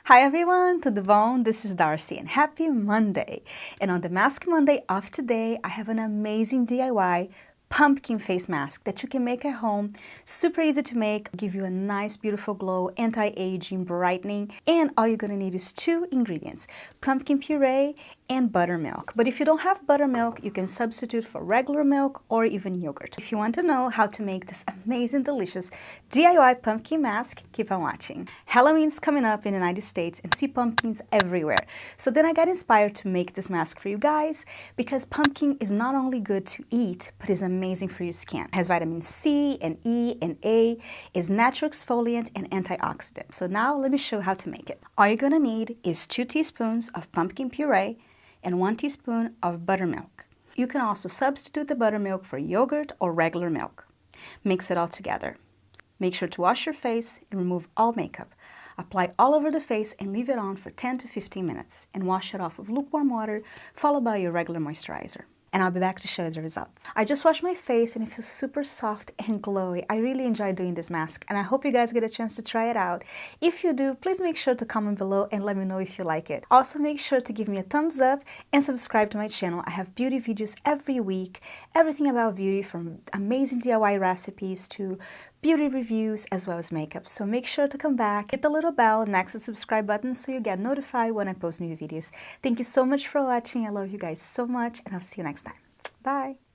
Hi everyone, tudo bom? This is Darcy and happy Monday. And on the Mask Monday of today, I have an amazing DIY pumpkin face mask that you can make at home. Super easy to make, give you a nice beautiful glow, anti-aging, brightening, and all you're gonna need is two ingredients, pumpkin puree and buttermilk. But if you don't have buttermilk, you can substitute for regular milk or even yogurt. If you want to know how to make this amazing, delicious DIY pumpkin mask, keep on watching. Halloween's coming up in the United States and see pumpkins everywhere. So then I got inspired to make this mask for you guys because pumpkin is not only good to eat, but is amazing for your skin. It has vitamin C and E and A, is natural exfoliant and antioxidant. So now let me show you how to make it. All you're gonna need is 2 teaspoons of pumpkin puree and 1 teaspoon of buttermilk. You can also substitute the buttermilk for yogurt or regular milk. Mix it all together. Make sure to wash your face and remove all makeup. Apply all over the face and leave it on for 10 to 15 minutes and wash it off with lukewarm water followed by your regular moisturizer. And I'll be back to show you the results. I just washed my face and it feels super soft and glowy. I really enjoy doing this mask and I hope you guys get a chance to try it out. If you do, please make sure to comment below and let me know if you like it. Also make sure to give me a thumbs up and subscribe to my channel. I have beauty videos every week, everything about beauty from amazing DIY recipes to beauty reviews as well as makeup. So make sure to come back, hit the little bell next to the subscribe button so you get notified when I post new videos. Thank you so much for watching. I love you guys so much and I'll see you next time. Bye!